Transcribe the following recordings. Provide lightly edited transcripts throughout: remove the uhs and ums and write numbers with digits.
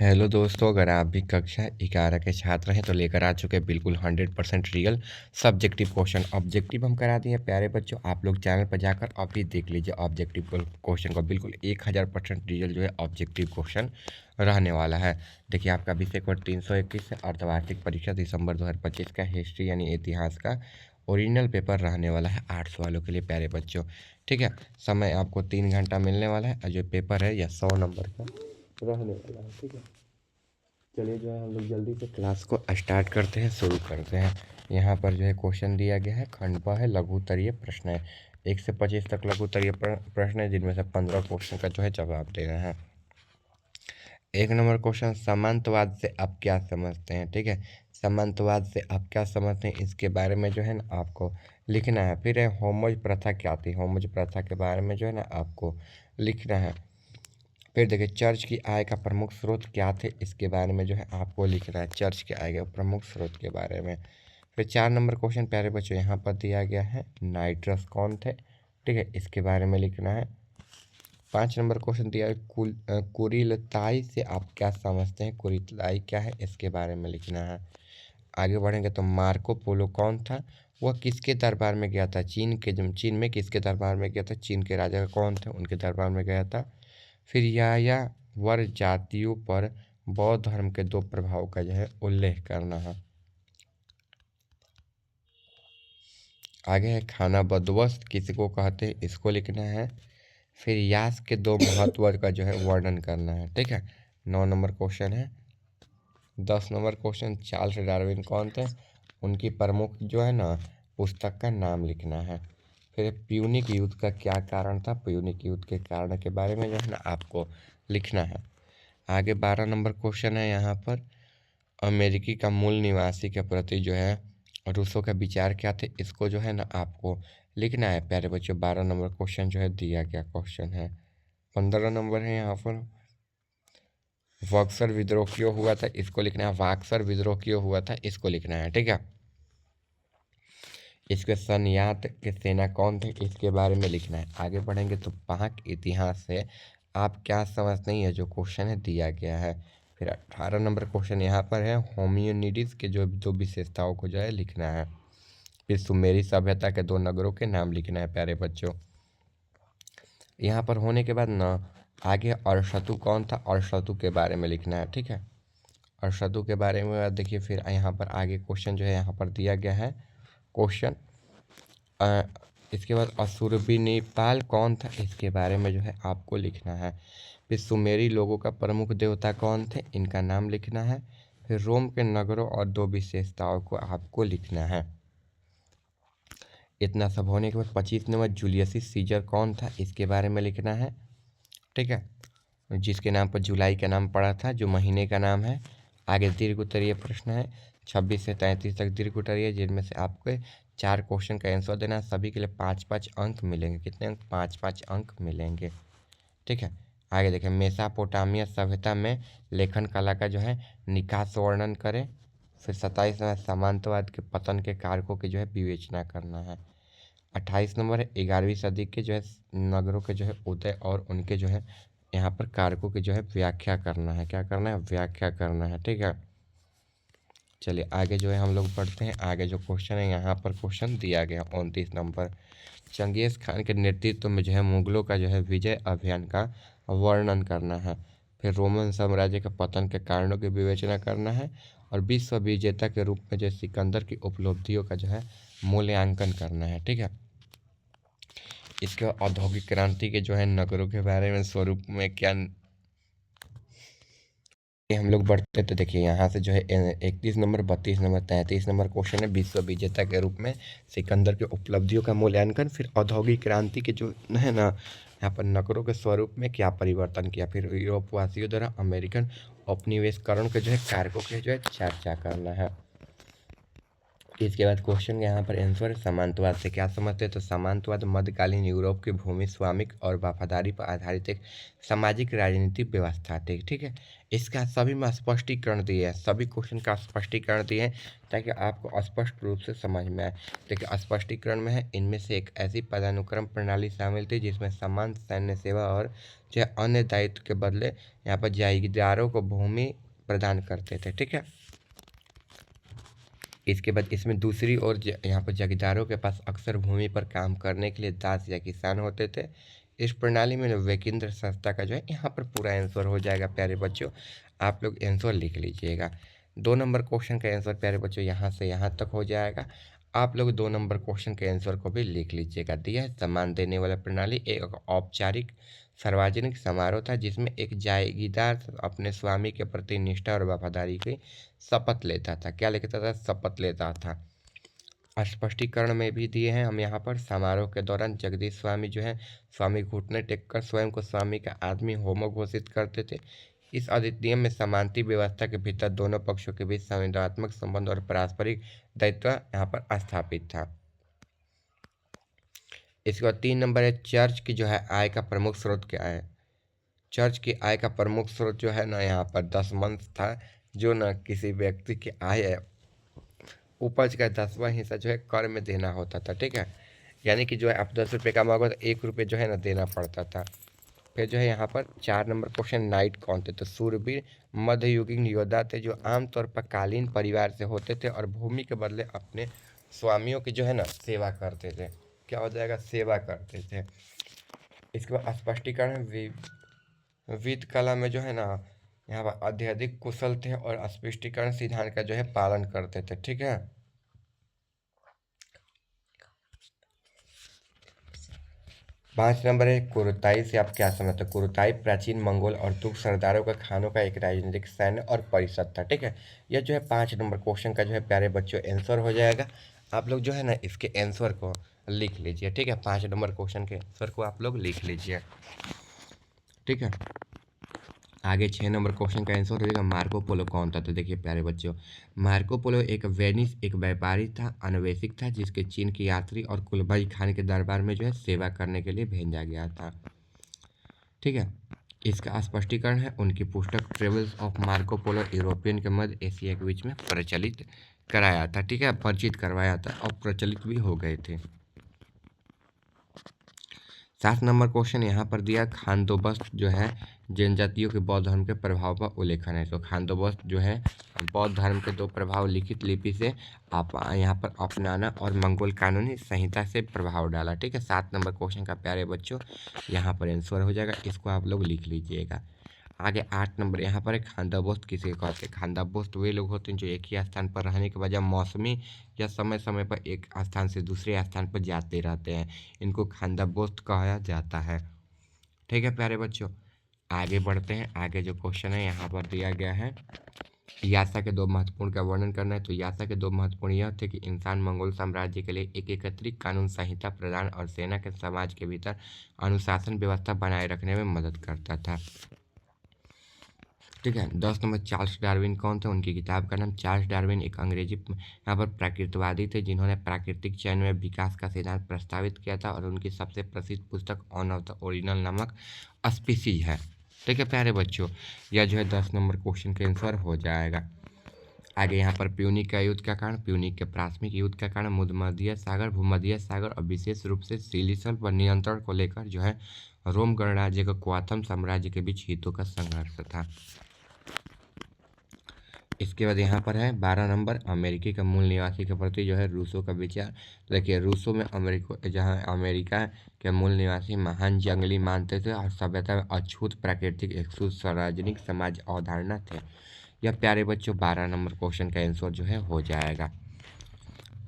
Hello दोस्तों, अगर आप भी कक्षा 11 के छात्र हैं तो लेकर आ चुके हैं बिल्कुल 100% रियल सब्जेक्टिव क्वेश्चन। ऑब्जेक्टिव हम करा दिए प्यारे बच्चों, आप लोग चैनल पर जाकर अभी देख लीजिए ऑब्जेक्टिव क्वेश्चन को। बिल्कुल 1000% रियल जो है ऑब्जेक्टिव क्वेश्चन रहने वाला है। देखिए, आपका विषय कोड 321 है। अर्धवार्षिक परीक्षा दिसंबर 2025 का हिस्ट्री यानी इतिहास का ओरिजिनल पेपर रहने वाला है आर्ट्स वालों के लिए प्यारे बच्चों। ठीक है, समय आपको 3 घंटा मिलने वाला है और जो पेपर है यह 100 नंबर का रहने वाला है। ठीक है, चलिए जो है हम लोग जल्दी से क्लास को स्टार्ट करते हैं, शुरू करते हैं। यहाँ पर जो है क्वेश्चन दिया गया है, खंड प है, लघु उत्तरीय प्रश्न है। 1 से 25 तक लघु उत्तरीय प्रश्न है, जिनमें से 15 क्वेश्चन का जो है जवाब देना है। 1 नंबर क्वेश्चन, सामंतवाद से आप क्या समझते हैं। ठीक है, सामंतवाद से आप क्या समझते हैं, इसके बारे में जो है ना आपको लिखना है। फिर है होमोज प्रथा क्या थी, होमोज प्रथा के बारे में जो है ना आपको लिखना है। फिर देखिए, चर्च की आय का प्रमुख स्रोत क्या थे, इसके बारे में जो है आपको लिखना है, चर्च की आय के प्रमुख स्रोत के बारे में। फिर 4 नंबर क्वेश्चन प्यारे बच्चों यहाँ पर दिया गया है, नाइट्रस कौन थे। ठीक है, इसके बारे में लिखना है। 5 नंबर क्वेश्चन दिया है, कुरिलताई से आप क्या समझते हैं, कुरिलताई क्या है, इसके बारे में लिखना है। आगे बढ़ेंगे तो मार्को पोलो कौन था, वह किसके दरबार में गया था, चीन में किसके दरबार में गया था, चीन के राजा कौन थे, उनके दरबार में गया था। फिर यायावर जातियों पर बौद्ध धर्म के 2 प्रभाव का जो है उल्लेख करना है। आगे है खाना बंदोबस्त किसको कहते हैं, इसको लिखना है। फिर यास के 2 महत्व का जो है वर्णन करना है। ठीक है, 9 नंबर क्वेश्चन है। 10 नंबर क्वेश्चन, चार्ल्स डार्विन कौन थे, उनकी प्रमुख जो है ना पुस्तक का नाम लिखना है। फिर प्यूनिक युद्ध का क्या कारण था, प्यूनिक युद्ध के कारण के बारे में जो है ना आपको लिखना है। आगे 12 नंबर क्वेश्चन है, यहाँ पर अमेरिकी का मूल निवासी के प्रति जो है रूसों का विचार क्या थे, इसको जो है ना आपको लिखना है प्यारे बच्चों। 12 नंबर क्वेश्चन जो है दिया गया क्वेश्चन है। 15 नंबर है यहाँ पर, बक्सर विद्रोह क्यों हुआ था, इसको लिखना है। बक्सर विद्रोह क्यों हुआ था, इसको लिखना है। ठीक है, इसके सन्यात के सेना कौन थे, इसके बारे में लिखना है। आगे बढ़ेंगे तो पाक इतिहास से आप क्या समझते हैं, ये जो क्वेश्चन है दिया गया है। फिर 18 नंबर क्वेश्चन यहाँ पर है, होमियोनिड्स के जो 2 विशेषताओं को जो है लिखना है। फिर सुमेरी सभ्यता के 2 नगरों के नाम लिखना है प्यारे बच्चों। यहाँ पर होने के बाद ना आगे अरशतु कौन था, अरशतु के बारे में लिखना है। ठीक है, अरशतु के बारे में देखिए। फिर यहाँ पर आगे क्वेश्चन जो है यहाँ पर दिया गया है क्वेश्चन। इसके बाद अशुरबीनिपाल कौन था, इसके बारे में जो है आपको लिखना है। फिर सुमेरी लोगों का प्रमुख देवता कौन थे, इनका नाम लिखना है। फिर रोम के नगरों और 2 विशेषताओं को आपको लिखना है। इतना सब होने के बाद 25 नंबर, जूलियस सीजर कौन था, इसके बारे में लिखना है। ठीक है, जिसके नाम पर जुलाई का नाम पड़ा था, जो महीने का नाम है। आगे दीर्घ उत्तरीय प्रश्न है, 26 से 33 तक दीर्घ उत्तरीय, जिनमें से आपको 4 क्वेश्चन का आंसर देना है। सभी के लिए 5-5 अंक मिलेंगे। कितने अंक, 5-5 अंक मिलेंगे। ठीक है, आगे देखें, मेसोपोटामिया सभ्यता में लेखन कला का जो है निकास वर्णन करें। फिर 27 नंबर, सामंतवाद के पतन के कारकों की जो है विवेचना करना है। 28 नंबर है, 11वीं सदी के जो है नगरों के जो है उदय और उनके जो है यहाँ पर कारकों की जो है व्याख्या करना है। क्या करना है, व्याख्या करना है। ठीक है, चलिए आगे जो है हम लोग पढ़ते हैं। आगे जो क्वेश्चन है यहाँ पर क्वेश्चन दिया गया 29 नंबर, चंगेज़ खान के नेतृत्व में जो है मुगलों का जो है विजय अभियान का वर्णन करना है। फिर रोमन साम्राज्य के पतन के कारणों की विवेचना करना है। और विश्व विजेता के रूप में जो सिकंदर की उपलब्धियों का जो है मूल्यांकन करना है। ठीक है, इसके औद्योगिक क्रांति के जो है नगरों के बारे में स्वरूप में क्या हम लोग बढ़ते तो देखिए यहाँ से जो है 31 नंबर, 32 नंबर, 33 नंबर क्वेश्चन है, विश्व विजेता के रूप में सिकंदर के उपलब्धियों का मूल्यांकन। फिर औद्योगिक क्रांति के जो है ना यहाँ पर नगरों के स्वरूप में क्या परिवर्तन किया। फिर यूरोपवासियों द्वारा अमेरिकन उपनिवेशकरण के जो है कारकों के जो है चर्चा करना है। इसके बाद क्वेश्चन के यहाँ पर आंसर सामंतवाद से क्या समझते हैं, तो सामंतवाद मध्यकालीन यूरोप की भूमि स्वामित्व और वफादारी पर आधारित एक सामाजिक राजनीतिक व्यवस्था थी। ठीक है, इसका सभी में स्पष्टीकरण दिए हैं, सभी क्वेश्चन का स्पष्टीकरण दिए हैं ताकि आपको स्पष्ट रूप से समझ में आए। देखिए स्पष्टीकरण में है, इनमें से एक ऐसी पदानुक्रम प्रणाली शामिल थी जिसमें समान सैन्य सेवा और जो अन्य दायित्व के बदले यहाँ पर जागीरदारों को भूमि प्रदान करते थे। ठीक है, इसके बाद इसमें दूसरी ओर यहाँ पर जागीरदारों के पास अक्सर भूमि पर काम करने के लिए दास या किसान होते थे। इस प्रणाली में वैकेंद्र संस्था का जो है यहाँ पर पूरा आंसर हो जाएगा प्यारे बच्चों, आप लोग आंसर लिख लीजिएगा। 2 नंबर क्वेश्चन का आंसर प्यारे बच्चों यहाँ से यहाँ तक हो जाएगा। आप लोग 2 नंबर क्वेश्चन के आंसर को भी लिख लीजिएगा। दिया है, सम्मान देने वाला प्रणाली एक औपचारिक सार्वजनिक समारोह था जिसमें एक जागीरदार अपने स्वामी के प्रति निष्ठा और वफादारी की शपथ लेता था। क्या लेता था? शपथ लेता था। स्पष्टीकरण में भी दिए हैं हम यहाँ पर। समारोह के दौरान जगदीश स्वामी जो है स्वामी घुटने टेककर स्वयं को स्वामी का आदमी होमो घोषित करते थे। इस अधिनियम में समानती व्यवस्था के भीतर दोनों पक्षों के बीच संविदात्मक संबंध और पारस्परिक दायित्व यहाँ पर स्थापित था। इसके बाद 3 नंबर है, चर्च की जो है आय का प्रमुख स्रोत क्या है। चर्च की आय का प्रमुख स्रोत जो है ना यहाँ पर दशमांश था, जो ना किसी व्यक्ति की आय है उपज का 10वां हिस्सा जो है कर में देना होता था। ठीक है, यानी कि जो है आप 10 रुपये कमाओगे तो 1 रुपये जो है ना देना पड़ता था। फिर जो है यहाँ पर 4 नंबर क्वेश्चन, नाइट कौन थे, तो सूरवीर मध्ययुगीन योद्धा थे जो आमतौर पर कालीन परिवार से होते थे और भूमि के बदले अपने स्वामियों की जो है ना सेवा करते थे। क्या हो जाएगा? सेवा करते थे। इसके बाद स्पष्टीकरण, वित्त कला में जो है ना यहाँ पर अत्यधिक कुशल थे और स्पष्टीकरण सिद्धांत का जो है पालन करते थे। ठीक है, 5 नंबर है, कुरुताई से आप क्या समझते हैं। कुरुताई प्राचीन मंगोल और तुर्क सरदारों का खानों का एक राजनीतिक सैन्य और परिषद था। ठीक है, यह जो है 5 नंबर क्वेश्चन का जो है प्यारे बच्चों आंसर हो जाएगा। आप लोग जो है ना इसके आंसर को लिख लीजिए। ठीक है, 5 नंबर क्वेश्चन के आंसर को आप लोग लिख लीजिए। ठीक है, आगे 6 नंबर क्वेश्चन का आंसर होगा मार्को पोलो कौन था। तो देखिए प्यारे बच्चों, मार्को पोलो एक वेनिस एक व्यापारी था, अन्वेषक था जिसके चीन की यात्री और कुलभाई खान के दरबार में जो है सेवा करने के लिए भेजा गया था। ठीक है, इसका स्पष्टीकरण है, उनकी पुस्तक travels of Marco Polo European के मध्य एशिया के बीच में प्रचलित कराया था। ठीक है, परिचित करवाया था और प्रचलित भी हो गए थे। 7 नंबर क्वेश्चन यहाँ पर दिया, खानदोबस्त जो है जनजातियों के बौद्ध धर्म के प्रभाव का उल्लेखन है। तो खानदोबस्त जो है बौद्ध धर्म के 2 प्रभाव लिखित लिपि से आप यहाँ पर अपनाना और मंगोल कानूनी संहिता से प्रभाव डाला। ठीक है, 7 नंबर क्वेश्चन का प्यारे बच्चों यहाँ पर आंसर हो जाएगा, इसको आप लोग लिख लीजिएगा। आगे 8 नंबर यहाँ पर है, खानदाबोस्त किसे कहते हैं। खानदाबोस्त वे लोग होते हैं जो एक ही स्थान पर रहने के बजाय मौसमी या समय समय पर एक स्थान से दूसरे स्थान पर जाते रहते हैं, इनको खानदाबोस्त कहा जाता है। ठीक है प्यारे बच्चों, आगे बढ़ते हैं। आगे जो क्वेश्चन है यहाँ पर दिया गया है, यासा के 2 महत्वपूर्ण का वर्णन करना है। तो यासा के 2 महत्वपूर्ण यह थे कि इंसान मंगोल साम्राज्य के लिए एक एकत्रित कानून संहिता प्रदान और सेना के समाज के भीतर अनुशासन व्यवस्था बनाए रखने में मदद करता था। ठीक है, 10 नंबर चार्ल्स डार्विन कौन थे। उनकी किताब का नाम चार्ल्स डार्विन एक अंग्रेजी यहाँ पर प्राकृतवादी थे जिन्होंने प्राकृतिक चयन में विकास का सिद्धांत प्रस्तावित किया था और उनकी सबसे प्रसिद्ध पुस्तक ऑन ऑफ द ओरिजिनल नामक स्पीसीज है। ठीक है प्यारे बच्चों, यह जो है 10 नंबर क्वेश्चन का आंसर हो जाएगा। आगे यहाँ पर प्यूनिक का युद्ध का कारण, प्यूनिक के प्राथमिक युद्ध का कारण मध्य सागर, भूमध्य सागर और विशेष रूप से सिलिसल पर नियंत्रण को लेकर जो है रोम गणराज्य का क्वाथम साम्राज्य के बीच हितों का संघर्ष था। इसके बाद यहाँ पर है 12 नंबर, अमेरिकी का मूल निवासी के प्रति जो है रूसों का विचार। देखिए रूसों में अमेरिका के मूल निवासी महान जंगली मानते थे और सभ्यता में अछूत प्राकृतिक एक सार्वजनिक समाज अवधारणा थे। यह प्यारे बच्चों 12 नंबर क्वेश्चन का आंसर जो है हो जाएगा।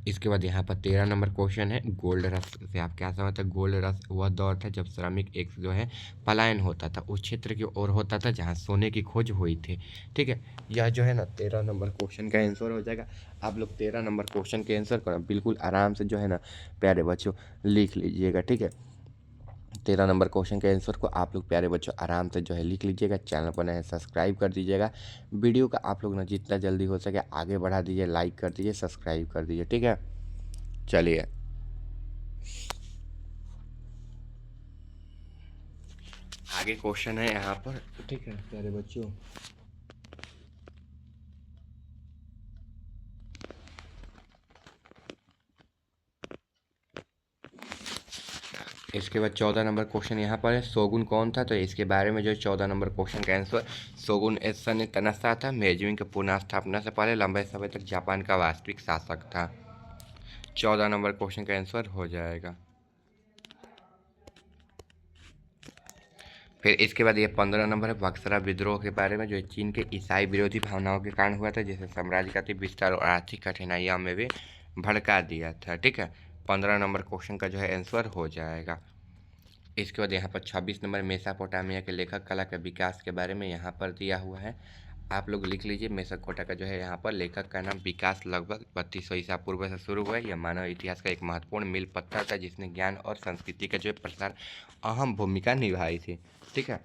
इसके बाद यहाँ पर 13 नंबर क्वेश्चन है, गोल्ड रश से आप क्या समझते हैं। गोल्ड रश वह दौर था जब श्रमिक एक जो है पलायन होता था, उस क्षेत्र की ओर होता था जहाँ सोने की खोज हुई थी। ठीक है, यह जो है ना 13 नंबर क्वेश्चन का आंसर हो जाएगा। आप लोग 13 नंबर क्वेश्चन के आंसर को बिल्कुल आराम से जो है ना प्यारे बच्चों लिख लीजिएगा। ठीक है, 13 नंबर क्वेश्चन के आंसर को आप लोग प्यारे बच्चों आराम से जो है लिख लीजिएगा। चैनल पर नए सब्सक्राइब कर दीजिएगा। वीडियो का आप लोग ना जितना जल्दी हो सके आगे बढ़ा दीजिए, लाइक कर दीजिए, सब्सक्राइब कर दीजिए, ठीक है। चलिए आगे क्वेश्चन है यहाँ पर, ठीक है प्यारे बच्चों। इसके बाद 14 नंबर क्वेश्चन यहाँ पर है, शोगुन कौन था? तो इसके बारे में जो 14 नंबर क्वेश्चन का आंसर, शोगुन एसन तनसा था, मेजोंग के पुनः स्थापना से पहले लंबे समय तक जापान का वास्तविक शासक था। 14 नंबर क्वेश्चन का आंसर हो जाएगा। फिर इसके बाद ये 15 नंबर है, बक्सरा विद्रोह के बारे में, जो चीन के ईसाई विरोधी भावनाओं के कारण हुआ था, जिसे साम्राज्य का विस्तार और आर्थिक कठिनाइयों में भी भड़का दिया था, ठीक है। 15 नंबर क्वेश्चन का जो है आंसर हो जाएगा। इसके बाद यहाँ पर 26 नंबर, मेसोपोटामिया के लेखक कला के विकास के बारे में यहाँ पर दिया हुआ है। आप लोग लिख लीजिए, मेसोपोटा का जो है यहाँ पर लेखक का नाम विकास लगभग 3200 ईसा पूर्व से शुरू हुआ है। यह मानव इतिहास का एक महत्वपूर्ण मील पत्थर था, जिसने ज्ञान और संस्कृति का जो है प्रसार अहम भूमिका निभाई थी, ठीक है।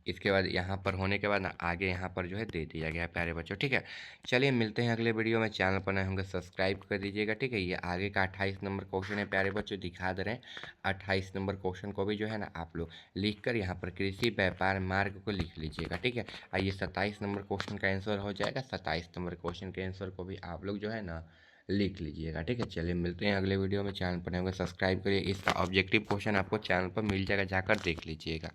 इसके बाद यहाँ पर होने के बाद ना आगे यहाँ पर जो है दे दिया गया है प्यारे बच्चों, ठीक है। चलिए मिलते हैं अगले वीडियो में। चैनल पर नए होंगे सब्सक्राइब कर दीजिएगा, ठीक है। ये आगे का 28 नंबर क्वेश्चन है प्यारे बच्चों, दिखा दे रहे हैं। 28 नंबर क्वेश्चन को भी जो है ना आप लोग लिख कर यहाँ पर कृषि व्यापार मार्ग को लिख लीजिएगा, ठीक है। आइए 27 नंबर क्वेश्चन का आंसर हो जाएगा। 27 नंबर क्वेश्चन के आंसर को भी आप लोग जो है ना लिख लीजिएगा, ठीक है। चलिए मिलते हैं अगले वीडियो में। चैनल पर नए होंगे सब्सक्राइब करिए। इसका ऑब्जेक्टिव क्वेश्चन आपको चैनल पर मिल जाएगा, जाकर देख लीजिएगा।